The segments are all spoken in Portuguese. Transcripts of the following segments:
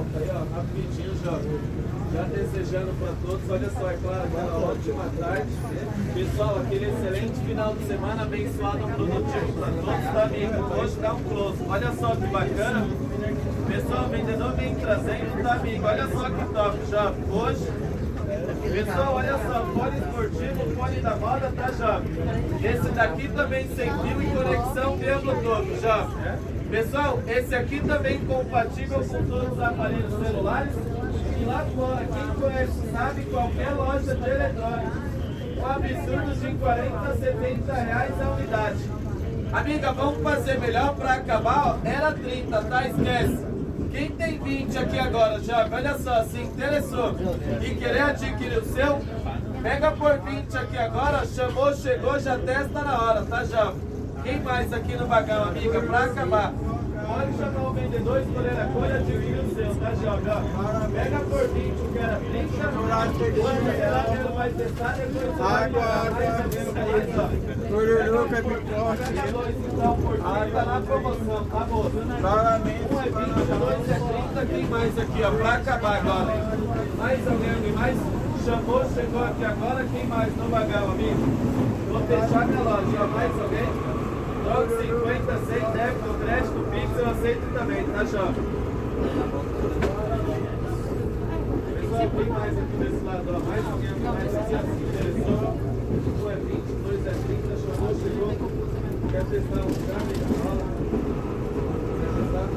volta aí, ó, rapidinho, jovem. Já desejando para todos, olha só, é claro, aquela ótima tarde. Pessoal, aquele excelente final de semana abençoado, produtivo para todos, tá, amigo? Hoje dá um close. Olha só que bacana. Pessoal, o vendedor vem trazendo, tá, amigo? Olha só que top, jovem. Hoje, pessoal, olha só, fone esportivo, fone da moda, tá, jovem? Esse daqui também sem fio e conexão via Bluetooth, jovem. Pessoal, esse aqui também compatível com todos os aparelhos celulares. E lá fora, quem conhece sabe, qualquer loja de eletrônicos, um absurdo de 40 a 70 reais a unidade. Amiga, vamos fazer melhor para acabar, ó, era 30, tá? Esquece. Quem tem 20 aqui agora, já, olha só, se interessou e querer adquirir o seu, pega por 20 aqui agora, chamou, chegou, já testa na hora, tá, jovem? Quem mais aqui no vagão, amiga, para acabar? Pode chamar o vendedor, escolher a cor e adquirir o seu, tá, jovem? Pega por 20, o que era 30, quando vai testar, depois você vai pagar mais, ó. Pururuca, pipoca. Tá na promoção, tá, moço? Um é 20, dois é 30, quem mais aqui, ó, pra acabar agora. Mais alguém, mais? Chamou, chegou aqui agora, quem mais no vagão, amigo? Vou fechar minha loja, ó, mais alguém? Logo 50, 100, débito, crédito, Pix, eu aceito também, tá, jovem? Pessoal, tem mais aqui desse lado, ó. Mais alguém aqui mais se interessou? Um é 20, dois é 30, chamou, chegou. Quer testar um carro e rola? Quer testar?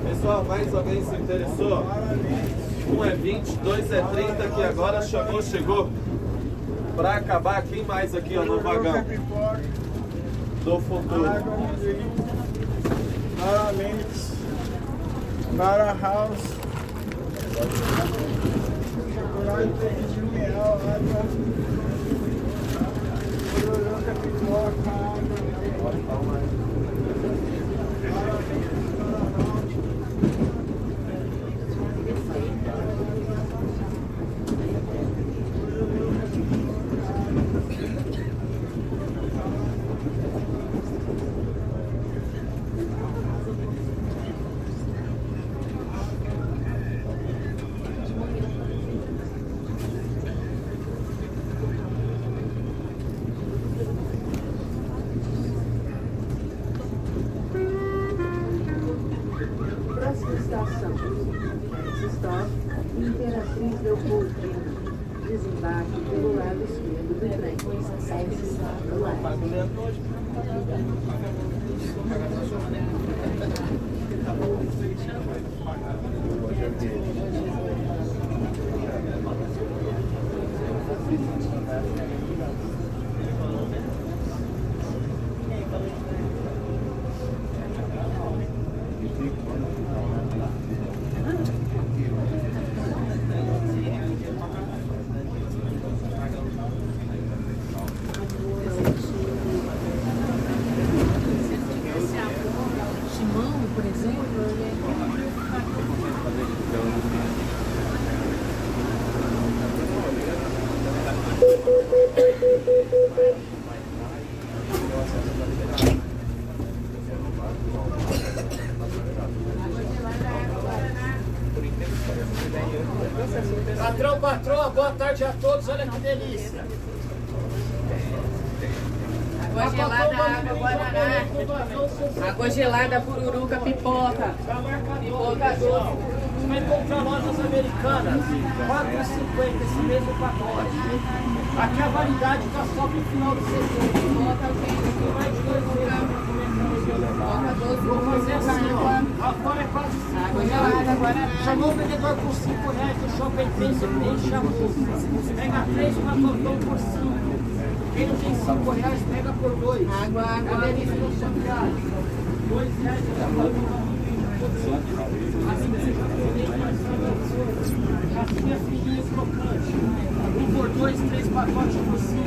Pessoal, mais alguém se interessou? Um é 20, dois é 30 aqui agora, chamou, chegou. Pra acabar, quem mais aqui, ó, no vagão? Do futuro. Para House. Stop, Imperatriz Leopoldina, desembarque pelo lado esquerdo do trem. Do Shimano, por exemplo, Patrão, patroa, boa tarde a todos, olha que delícia. água gelada, água guaraná, água gelada, pururuca, pipoca, pipoca doce. Você vai encontrar lojas americanas, R$4,50 esse mesmo pacote. Aqui a variedade está só para o final de setembro. Pipoca, Mais de 2 meses. Vou fazer assim, ó. Lá fora é quase 5 água gelada, guaraná. Chamou o vendedor por R$5 do shopping 3, ele chamou. Pega 3 patotão por 5. Quem não tem R$5, pega por 2. Água, água. A delícia do Santiago. R$2 Casquinha fininha e crocante. 1 por 2, 3 pacotes por 5.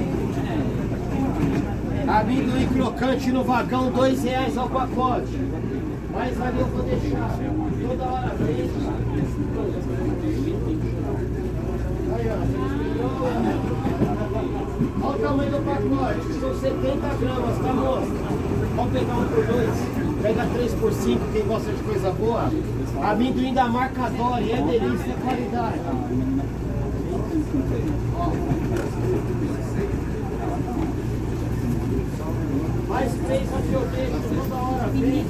Amendoim crocante no vagão, R$2 ao pacote. Mas ali eu vou deixar toda hora vez. Aí, ó. no pacote, são 70 gramas, tá, moça? Vamos pegar um por dois. Pega 3 por 5, quem gosta de coisa boa. Amendoim da marca Dory, é delícia, é qualidade. Mais 3 aqui eu deixo, toda hora vem.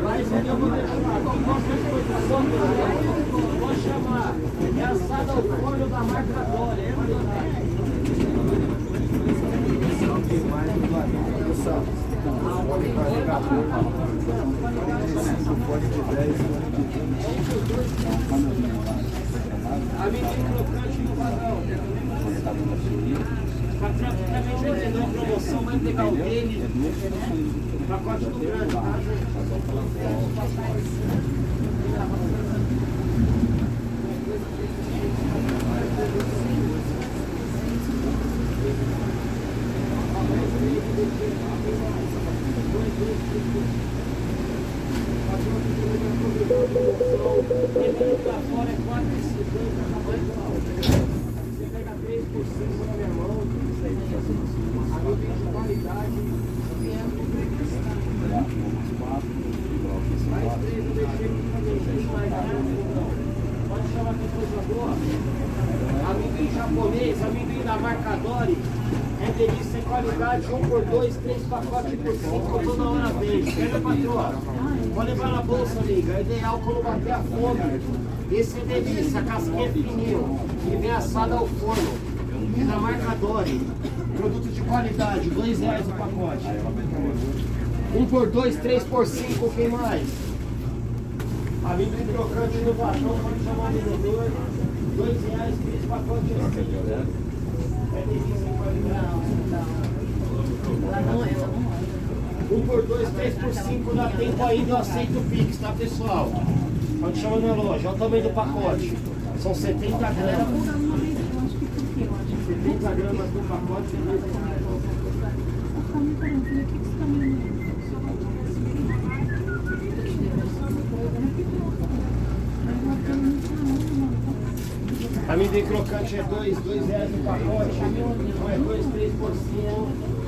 Mais aqui eu vou deixar, qualquer coisa boa, vou chamar. É assada ao forno da marca Dory, é qualidade. Amendoim crocante no vagão. Praticamente vai ter uma promoção, vai pegar o dele. Pacote do grande, tá? Lembrando lá fora é 4,50, tamanho igual. Você pega 3 por 5 na minha mão, amendoim de qualidade. Mais 3 eu deixei aqui também. Pode chamar que coisa boa. Amendoim japonês, amendoim da marca Dory. É delícia em qualidade, 1 por 2, 3 pacotes por 5, toda hora vem. Pega, patroa. Pode levar na bolsa, amiga. É ideal quando bater a fome. Esse é delícia, casquinha fininho. E vem assado ao forno. É da marca Dory. Produto de qualidade, R$2 o pacote. 1 por 2, 3 por 5, quem mais? Amendoim crocante no vagão, pode chamar o vendedor. R$2, 3 pacotes assim. É delícia em qualidade. Ela não 1 por 2, 3 por 5, dá tempo ainda, eu aceito o Pix, tá, pessoal? Pode chamar na loja, olha o tamanho do pacote. São 70 gramas. 70 gramas do pacote. Amendoim crocante é R$2 no pacote. Então é 2, 3 por 5.